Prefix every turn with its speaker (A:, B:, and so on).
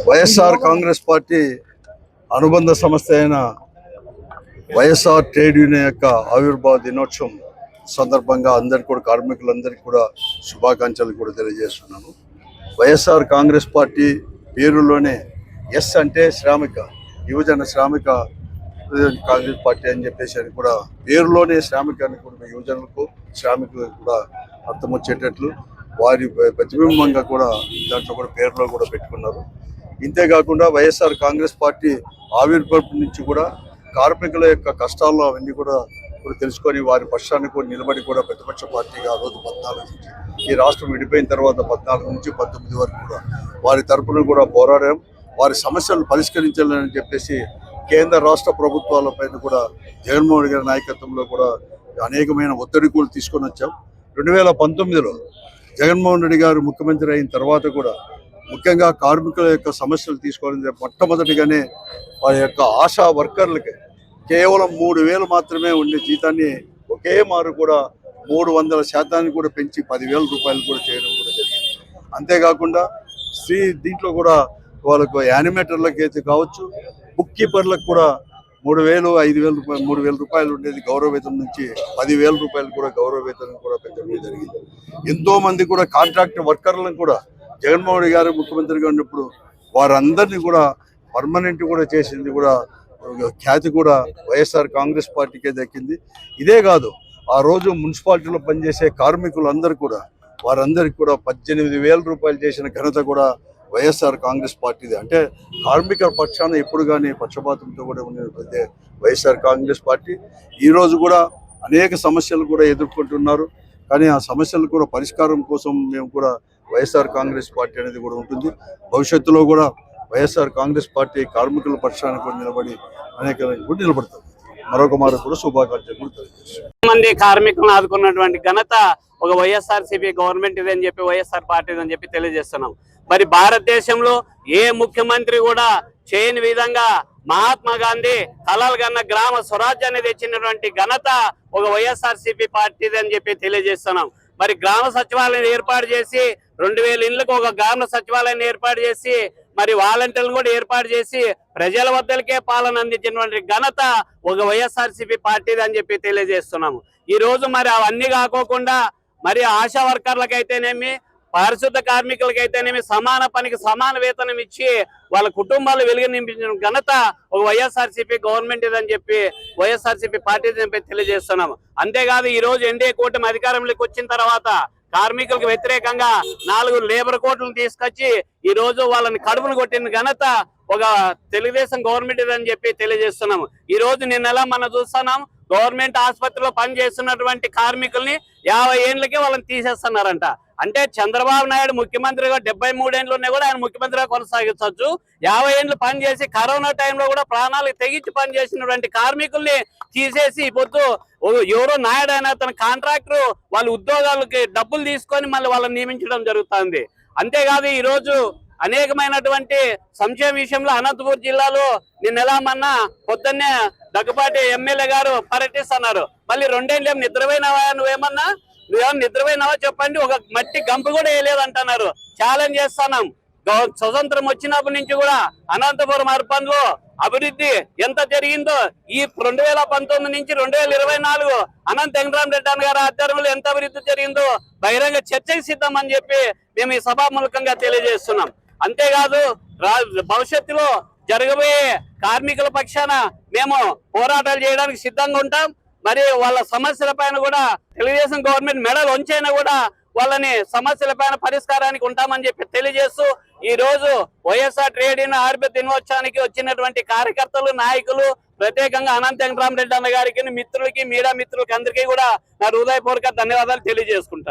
A: YSR Congress party అనుబంధ సంస్థ అయిన వైఎస్ఆర్ ట్రేడ్ యూనియన్ యొక్క ఆవిర్భావ దినోత్సవం సందర్భంగా అందరికీ కూడా కార్మికులందరికీ కూడా శుభాకాంక్షలు కూడా తెలియజేస్తున్నాను. వైఎస్ఆర్ కాంగ్రెస్ పార్టీ పేరులోనే ఎస్ అంటే శ్రామిక యువజన శ్రామిక కాంగ్రెస్ పార్టీ అని చెప్పేసి అని కూడా పేరులోనే శ్రామికాన్ని కూడా యువజనులకు శ్రామికులకు కూడా అర్థం వచ్చేటట్లు వారి ప్రతిబింబంగా కూడా దాంట్లో కూడా పేరులో కూడా పెట్టుకున్నారు. ఇంతేకాకుండా వైఎస్ఆర్ కాంగ్రెస్ పార్టీ ఆవిర్భావం నుంచి కూడా కార్మికుల యొక్క కష్టాల్లో అవన్నీ కూడా తెలుసుకొని వారి పక్షాన్ని కూడా నిలబడి కూడా ప్రతిపక్ష పార్టీగా ఆ రోజు 14 నుంచి ఈ రాష్ట్రం విడిపోయిన తర్వాత 14 నుంచి 19 వరకు కూడా వారి తరపున కూడా పోరాడాం. వారి సమస్యలు పరిష్కరించాలని చెప్పేసి కేంద్ర రాష్ట్ర ప్రభుత్వాలపైన కూడా జగన్మోహన్ రెడ్డి గారి నాయకత్వంలో కూడా అనేకమైన ఒత్తిడి కూడా తీసుకొని వచ్చాం. 2019లో జగన్మోహన్ రెడ్డి గారు ముఖ్యమంత్రి అయిన తర్వాత కూడా ముఖ్యంగా కార్మికుల యొక్క సమస్యలు తీసుకోవాలని మొట్టమొదటిగానే వారి యొక్క ఆశా వర్కర్లకి కేవలం 3,000 మాత్రమే ఉండే జీతాన్ని ఒకే మారు కూడా 300% కూడా పెంచి 10,000 రూపాయలు కూడా చేయడం కూడా జరిగింది. అంతేకాకుండా దీంట్లో కూడా వాళ్ళకు యానిమేటర్లకు అయితే కావచ్చు, బుక్ కీపర్లకు కూడా 3,000, 5,000 రూపాయలు 3,000 రూపాయలు ఉండేది గౌరవ వేతనం నుంచి 10,000 రూపాయలు కూడా గౌరవ వేతనం కూడా పెంచడం జరిగింది. ఎంతో మంది కూడా కాంట్రాక్ట్ వర్కర్లను కూడా జగన్మోహన్ రెడ్డి గారు ముఖ్యమంత్రిగా ఉన్నప్పుడు వారందరినీ కూడా పర్మనెంట్ కూడా చేసింది కూడా ఖ్యాతి కూడా వైఎస్ఆర్ కాంగ్రెస్ పార్టీకే దక్కింది. ఇదే కాదు, ఆ రోజు మున్సిపాలిటీలో పనిచేసే కార్మికులందరూ కూడా వారందరికీ కూడా 18,000 రూపాయలు చేసిన ఘనత కూడా వైఎస్ఆర్ కాంగ్రెస్ పార్టీది. అంటే కార్మిక పక్షాన ఎప్పుడు కానీ పక్షపాతంతో కూడా ఉండే వైఎస్ఆర్ కాంగ్రెస్ పార్టీ ఈరోజు కూడా అనేక సమస్యలు కూడా ఎదుర్కొంటున్నారు. కానీ ఆ సమస్యలు కూడా పరిష్కారం కోసం మేము కూడా వైఎస్ఆర్ కాంగ్రెస్ పార్టీ అనేది కూడా ఉంటుంది. భవిష్యత్తులో కూడా వైఎస్ఆర్ కాంగ్రెస్ పార్టీ కార్మికుల పక్షాన్ని కూడా నిలబడి అనేక కూడా నిలబడుతుంది. మరొక మారు కూడా శుభాకాంక్షలు కూడా తెలియజేస్తాం.
B: మంది కార్మికులను ఆదుకున్నటువంటి ఘనత ఒక వైఎస్ఆర్సీపీ గవర్నమెంట్ ఇదని చెప్పి వైఎస్ఆర్ పార్టీ అని చెప్పి తెలియజేస్తున్నాం. మరి భారతదేశంలో ఏ ముఖ్యమంత్రి కూడా చేయని విధంగా మహాత్మా గాంధీ కలలు కన్న గ్రామ స్వరాజ్యాన్ని తెచ్చినటువంటి ఘనత ఒక వైఎస్ఆర్సీపీ పార్టీది అని చెప్పి తెలియజేస్తున్నాం. మరి గ్రామ సచివాలయం ఏర్పాటు చేసి 2,000 ఇండ్లకు ఒక గ్రామ సచివాలయాన్ని ఏర్పాటు చేసి మరి వాలంటీర్లను కూడా ఏర్పాటు చేసి ప్రజల వద్దలకే పాలన అందించినటువంటి ఘనత ఒక వైఎస్ఆర్సీపీ పార్టీది అని చెప్పి తెలియజేస్తున్నాము. ఈ రోజు మరి అవన్నీ కాకోకుండా మరి ఆశా వర్కర్లకైతేనేమి, పారిశుద్ధ కార్మికులకైతేనేమి సమాన పనికి సమాన వేతనం ఇచ్చి వాళ్ళ కుటుంబాలు వెలుగు నింపించిన ఘనత ఒక వైఎస్ఆర్సీపీ గవర్నమెంట్ ఇదని చెప్పి వైఎస్ఆర్సీపీ పార్టీ తెలియజేస్తున్నాము. అంతేకాదు, ఈ రోజు ఎన్డీఏ కూటమి అధికారంలోకి వచ్చిన తర్వాత కార్మికులకు వ్యతిరేకంగా 4 లేబర్ కోడ్లను తీసుకొచ్చి ఈ రోజు వాళ్ళని కడుపును కొట్టిన ఘనత ఒక తెలుగుదేశం గవర్నమెంట్ ఇదని చెప్పి తెలియజేస్తున్నాము. ఈ రోజు నిన్నెలా మనం చూస్తున్నాం, గవర్నమెంట్ ఆసుపత్రిలో పనిచేస్తున్నటువంటి కార్మికుల్ని 50 ఏళ్ళకే వాళ్ళని తీసేస్తున్నారంట. అంటే చంద్రబాబు నాయుడు ముఖ్యమంత్రిగా 73 ఏళ్ళు ఉన్నాయి కూడా ఆయన ముఖ్యమంత్రిగా కొనసాగించవచ్చు. 50 ఏళ్ళు పనిచేసి కరోనా టైంలో కూడా ప్రాణాలకు తెగించి పనిచేసినటువంటి కార్మికుల్ని తీసేసి పొద్దు ఎవరో నాయుడు అయినా తన కాంట్రాక్టర్ వాళ్ళ ఉద్యోగాలకి డబ్బులు తీసుకొని మళ్ళీ వాళ్ళని నియమించడం జరుగుతుంది. అంతేకాదు, ఈ రోజు అనేకమైనటువంటి సంక్షేమ విషయంలో అనంతపురం జిల్లాలో నిన్నెలా మన్నా పొద్దున్నే దగ్గుపాటి ఎమ్మెల్యే గారు పర్యటిస్తున్నారు. మళ్ళీ 2 ఏళ్ళు నిద్రపోయినావా, నువ్వేమన్నా నిద్రపోయినావా చెప్పండి, ఒక మట్టి గంపు కూడా వేయలేదంటున్నారు. ఛాలెంజ్ చేస్తున్నాం. స్వతంత్రం వచ్చినప్పటి నుంచి కూడా అనంతపురం అర్బన్ లో అభివృద్ధి ఎంత జరిగిందో ఈ 2019 నుంచి 2024 అనంత వెంకటరామరెడ్డి గారి ఆధ్వర్యంలో ఎంత అభివృద్ధి జరిగిందో బహిరంగ చర్చకు సిద్ధమని చెప్పి మేము ఈ సభాముఖంగా తెలియజేస్తున్నాం. అంతేకాదు, భవిష్యత్తులో జరగబోయే కార్మికుల పక్షాన మేము పోరాటాలు చేయడానికి సిద్ధంగా ఉంటాం. మరి వాళ్ళ సమస్యల పైన కూడా తెలుగుదేశం గవర్నమెంట్ మెడల్ వంచైనా కూడా వాళ్ళని సమస్యల పైన పరిష్కారానికి ఉంటామని చెప్పి తెలియజేస్తూ ఈ రోజు వైఎస్ఆర్ ట్రేడ్ యూనియన్ ఆవిర్భావ దినోత్సవానికి వచ్చినటువంటి కార్యకర్తలు, నాయకులు, ప్రత్యేకంగా అనంత వెంకటరామరెడ్డి గారికి, మిత్రులకి, మీడియా మిత్రులకి అందరికీ కూడా నా హృదయపూర్వక ధన్యవాదాలు తెలియజేసుకుంటాను.